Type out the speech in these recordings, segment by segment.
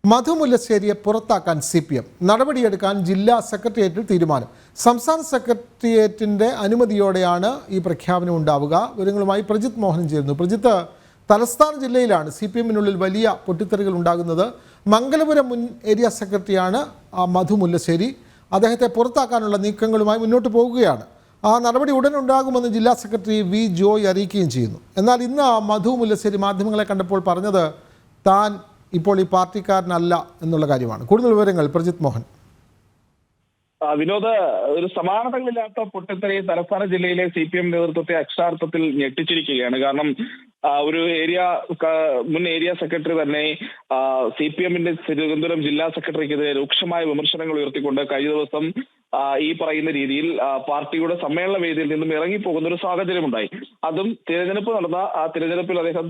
മധു മുല്ലശ്ശേരിയെ പുറത്താക്കാൻ CPM നടപടിയെടുക്കാൻ ജില്ലാ സെക്രട്ടേറിയറ്റിൽ തീരുമാനം. സംസ്ഥാന സെക്രട്ടേറിയറ്റിൻ്റെ അനുമതിയോടെയാണ് ഈ പ്രഖ്യാപനം ഉണ്ടാവുക. വിവരങ്ങളുമായി പ്രജിത് മോഹൻ ചേരുന്നു. പ്രജിത്ത്, തലസ്ഥാന ജില്ലയിലാണ് CPMനുള്ളിൽ വലിയ പൊട്ടിത്തെറികൾ ഉണ്ടാകുന്നത്. മംഗലപുരം മുൻ ഏരിയ സെക്രട്ടറിയാണ് മധു മുല്ലശ്ശേരി. അദ്ദേഹത്തെ പുറത്താക്കാനുള്ള നീക്കങ്ങളുമായി മുന്നോട്ട് പോകുകയാണ്. ആ നടപടി ഉടൻ ഉണ്ടാകുമെന്ന് ജില്ലാ സെക്രട്ടറി വി ജോയ് അറിയിക്കുകയും ചെയ്യുന്നു. എന്നാൽ ഇന്ന് മധു മുല്ലശ്ശേരി മാധ്യമങ്ങളെ കണ്ടപ്പോൾ പറഞ്ഞത് താൻ ഇപ്പോൾ ഈ പാർട്ടിക്കാരനല്ല എന്നുള്ള കാര്യമാണ്. കൂടുതൽ വിവരങ്ങൾ പ്രജിത് മോഹൻ. വിനോദ്, ഒരു സമാനതകളില്ലാത്ത പൊട്ടിത്തെറി തലസ്ഥാന ജില്ലയിലെ CPM നേതൃത്വത്തെ അക്ഷരാർത്ഥത്തിൽ ഞെട്ടിച്ചിരിക്കുകയാണ്. കാരണം ഒരു മുൻ ഏരിയ സെക്രട്ടറി തന്നെ CPMന്റെ തിരുവനന്തപുരം ജില്ലാ സെക്രട്ടറിക്കെതിരെ രൂക്ഷമായ വിമർശനങ്ങൾ ഉയർത്തിക്കൊണ്ട് കഴിഞ്ഞ ദിവസം ഈ പറയുന്ന രീതിയിൽ പാർട്ടിയുടെ സമ്മേളന വേദിയിൽ നിന്നും ഇറങ്ങിപ്പോകുന്ന ഒരു സാഹചര്യമുണ്ടായി. അതും തിരഞ്ഞെടുപ്പ് നടന്ന ആ തിരഞ്ഞെടുപ്പിൽ അദ്ദേഹം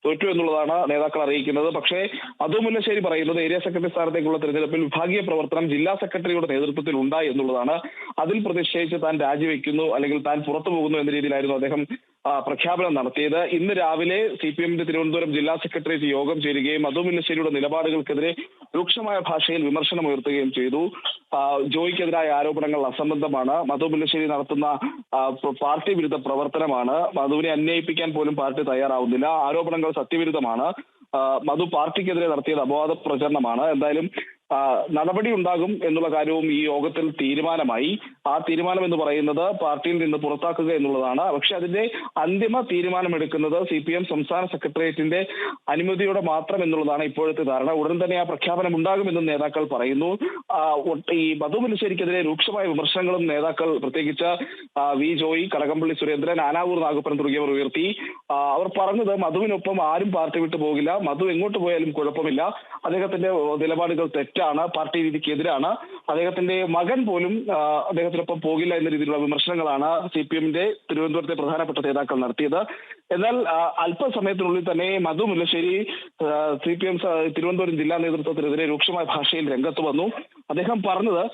തോറ്റു എന്നുള്ളതാണ് നേതാക്കൾ അറിയിക്കുന്നത്. പക്ഷേ മധു മുല്ലശ്ശേരി പറയുന്നത് ഏരിയ സെക്രട്ടറി സ്ഥാനത്തേക്കുള്ള തിരഞ്ഞെടുപ്പിൽ വിഭാഗീയ പ്രവർത്തനം ജില്ലാ സെക്രട്ടറിയുടെ നേതൃത്വത്തിൽ ഉണ്ടായി എന്നുള്ളതാണ്. അതിൽ പ്രതിഷേധിച്ച് താൻ രാജിവെക്കുന്നു അല്ലെങ്കിൽ താൻ പുറത്തു പോകുന്നു എന്ന രീതിയിലായിരുന്നു അദ്ദേഹം പ്രഖ്യാപനം നടത്തിയത്. ഇന്ന് രാവിലെ CPMന്റെ തിരുവനന്തപുരം ജില്ലാ സെക്രട്ടേറിയറ്റ് യോഗം ചേരുകയും മധു മുല്ലശ്ശേരിയുടെ നിലപാടുകൾക്കെതിരെ രൂക്ഷമായ ഭാഷയിൽ വിമർശനം ഉയർത്തുകയും ചെയ്തു. ജോയിക്കെതിരായ ആരോപണങ്ങൾ അസംബന്ധമാണ്, മധു മുല്ലശ്ശേരി നടത്തുന്ന പാർട്ടി വിരുദ്ധ പ്രവർത്തനമാണ്, മധുവിനെ അന്വയിപ്പിക്കാൻ പോലും പാർട്ടി തയ്യാറാവുന്നില്ല, ആരോപണങ്ങൾ സത്യവിരുദ്ധമാണ്, മധു പാർട്ടിക്കെതിരെ നടത്തിയത് അപവാദ പ്രചരണമാണ്. എന്തായാലും നടപടി ഉണ്ടാകും എന്നുള്ള കാര്യവും ഈ യോഗത്തിൽ തീരുമാനമായി. ആ തീരുമാനം എന്ന് പറയുന്നത് പാർട്ടിയിൽ നിന്ന് പുറത്താക്കുക എന്നുള്ളതാണ്. പക്ഷെ അതിന്റെ അന്തിമ തീരുമാനമെടുക്കുന്നത് CPM സംസ്ഥാന സെക്രട്ടേറിയറ്റിന്റെ അനുമതിയോടെ മാത്രം എന്നുള്ളതാണ് ഇപ്പോഴത്തെ ധാരണ. ഉടൻ തന്നെ ആ പ്രഖ്യാപനം ഉണ്ടാകുമെന്നും നേതാക്കൾ പറയുന്നു. ഈ മധു മുല്ലശ്ശേരിക്കെതിരെ രൂക്ഷമായ വിമർശനങ്ങളും നേതാക്കൾ, പ്രത്യേകിച്ച് വി ജോയി, കടകംപള്ളി സുരേന്ദ്രൻ, ആനാവൂർ നാഗപ്പൻ തുടങ്ങിയവർ ഉയർത്തി. അവർ പറഞ്ഞത് മധുവിനൊപ്പം ആരും പാർട്ടി വിട്ടു പോകില്ല, മധു എങ്ങോട്ട് പോയാലും കുഴപ്പമില്ല, അദ്ദേഹത്തിന്റെ നിലപാടുകൾ തെറ്റാണ്, പാർട്ടി രീതിക്കെതിരാണ്, അദ്ദേഹത്തിന്റെ മകൻ പോലും അദ്ദേഹത്തിനൊപ്പം പോകില്ല എന്ന രീതിയിലുള്ള വിമർശനങ്ങളാണ് CPMന്റെ തിരുവനന്തപുരത്തെ പ്രധാനപ്പെട്ട നേതാക്കൾ നടത്തിയത്. എന്നാൽ അല്പസമയത്തിനുള്ളിൽ തന്നെ മധു മുല്ലശ്ശേരി CPM തിരുവനന്തപുരം ജില്ലാ നേതൃത്വത്തിനെതിരെ രൂക്ഷമായ ഭാഷയിൽ രംഗത്ത് വന്നു. അദ്ദേഹം പറഞ്ഞത്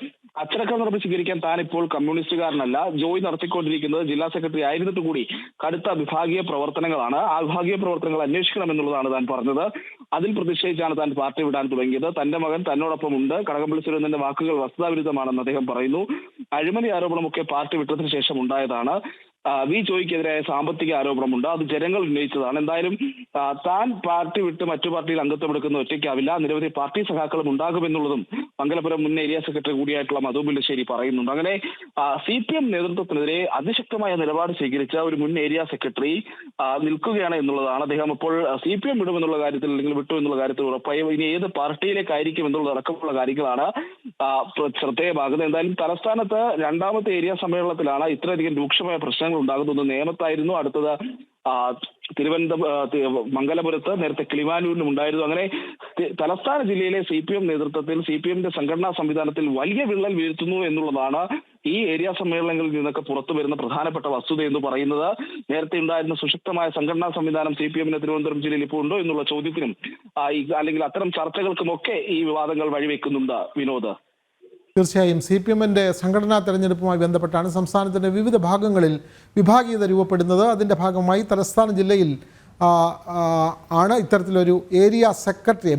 അച്ചടക്ക നടപടി സ്വീകരിക്കാൻ താൻ ഇപ്പോൾ കമ്മ്യൂണിസ്റ്റുകാരനല്ല, ജോയി നടത്തിക്കൊണ്ടിരിക്കുന്നത് ജില്ലാ സെക്രട്ടറി ആയിരുന്നിട്ട് കൂടി കടുത്ത വിഭാഗീയ പ്രവർത്തനങ്ങളാണ്, ആ വിഭാഗീയ പ്രവർത്തനങ്ങൾ അന്വേഷിക്കണമെന്നുള്ളതാണ് താൻ പറഞ്ഞത്. അതിൽ പ്രതിഷേധിച്ചാണ് താൻ പാർട്ടി വിടാൻ തുടങ്ങിയത്. തന്റെ മകൻ തന്നോടൊപ്പം ഉണ്ട്, കടകംപള്ളി സുരേന്ദ്രന്റെ വാക്കുകൾ വസ്തുതാവിരുദ്ധമാണെന്ന് അദ്ദേഹം പറയുന്നു. അഴിമതി ആരോപണമൊക്കെ പാർട്ടി വിട്ടതിന് ശേഷം ഉണ്ടായതാണ്. വി ജോയിക്കെതിരായ സാമ്പത്തിക ആരോപണമുണ്ട്, അത് ജനങ്ങൾ ഉന്നയിച്ചതാണ്. എന്തായാലും താൻ പാർട്ടി വിട്ട് മറ്റു പാർട്ടിയിൽ അംഗത്വം എടുക്കുന്ന ഒറ്റയ്ക്കാവില്ല, നിരവധി പാർട്ടി സഖാക്കളും ഉണ്ടാകുമെന്നുള്ളതും മംഗലപുരം മുൻ ഏരിയ സെക്രട്ടറി കൂടിയായിട്ടുള്ള മധു മുല്ലശ്ശേരി പറയുന്നുണ്ട്. അങ്ങനെ CPM നേതൃത്വത്തിനെതിരെ അതിശക്തമായ നിലപാട് സ്വീകരിച്ച ഒരു മുൻ ഏരിയ സെക്രട്ടറി നിൽക്കുകയാണ് എന്നുള്ളതാണ്. അദ്ദേഹം ഇപ്പോൾ CPM വിടുമെന്നുള്ള കാര്യത്തിൽ അല്ലെങ്കിൽ വിട്ടു എന്നുള്ള കാര്യത്തിൽ ഉറപ്പായി. ഇനി ഏത് പാർട്ടിയിലേക്കായിരിക്കും എന്നുള്ളത് അടക്കമുള്ള കാര്യങ്ങളാണ് ശ്രദ്ധേയമാകുന്നത്. എന്തായാലും തലസ്ഥാനത്ത് രണ്ടാമത്തെ ഏരിയ സമ്മേളനത്തിലാണ് ഇത്രയധികം രൂക്ഷമായ പ്രശ്നങ്ങൾ ഉണ്ടാകുന്നത്. നേമത്തായിരുന്നു, അടുത്തത് മംഗലപുരത്ത്, നേരത്തെ കിളിമാനൂരിലും ഉണ്ടായിരുന്നു. അങ്ങനെ തലസ്ഥാന ജില്ലയിലെ CPM നേതൃത്വത്തിൽ CPMന്റെ സംഘടനാ സംവിധാനത്തിൽ വലിയ വിള്ളൽ വീഴ്ത്തുന്നു എന്നുള്ളതാണ് ഈ ഏരിയ സമ്മേളനങ്ങളിൽ നിന്നൊക്കെ പുറത്തു വരുന്ന പ്രധാനപ്പെട്ട വസ്തുത എന്ന് പറയുന്നത്. നേരത്തെ ഉണ്ടായിരുന്ന സുശക്തമായ സംഘടനാ സംവിധാനം CPMന് തിരുവനന്തപുരം ജില്ലയിൽ ഇപ്പോൾ ഉണ്ടോ എന്നുള്ള ചോദ്യത്തിനും അല്ലെങ്കിൽ അത്തരം ചർച്ചകൾക്കുമൊക്കെ ഈ വിവാദങ്ങൾ വഴിവെക്കുന്നുണ്ട് വിനോദ്. തീർച്ചയായും CPMന്റെ സംഘടനാ തെരഞ്ഞെടുപ്പുമായി ബന്ധപ്പെട്ടാണ് സംസ്ഥാനത്തിൻ്റെ വിവിധ ഭാഗങ്ങളിൽ വിഭാഗീയത രൂപപ്പെടുന്നത്. അതിൻ്റെ ഭാഗമായി തലസ്ഥാന ജില്ലയിൽ ആണ് ഇത്തരത്തിലൊരു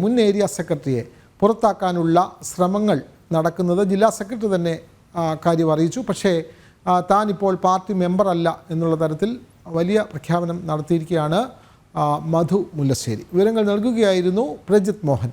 മുൻ ഏരിയ സെക്രട്ടറിയെ പുറത്താക്കാനുള്ള ശ്രമങ്ങൾ നടക്കുന്നത്. ജില്ലാ സെക്രട്ടറി തന്നെ കാര്യം അറിയിച്ചു. പക്ഷേ താനിപ്പോൾ പാർട്ടി മെമ്പറല്ല എന്നുള്ള തരത്തിൽ വലിയ പ്രഖ്യാപനം നടത്തിയിരിക്കുകയാണ് മധു മുല്ലശ്ശേരി. വിവരങ്ങൾ നൽകുകയായിരുന്നു പ്രജിത് മോഹൻ.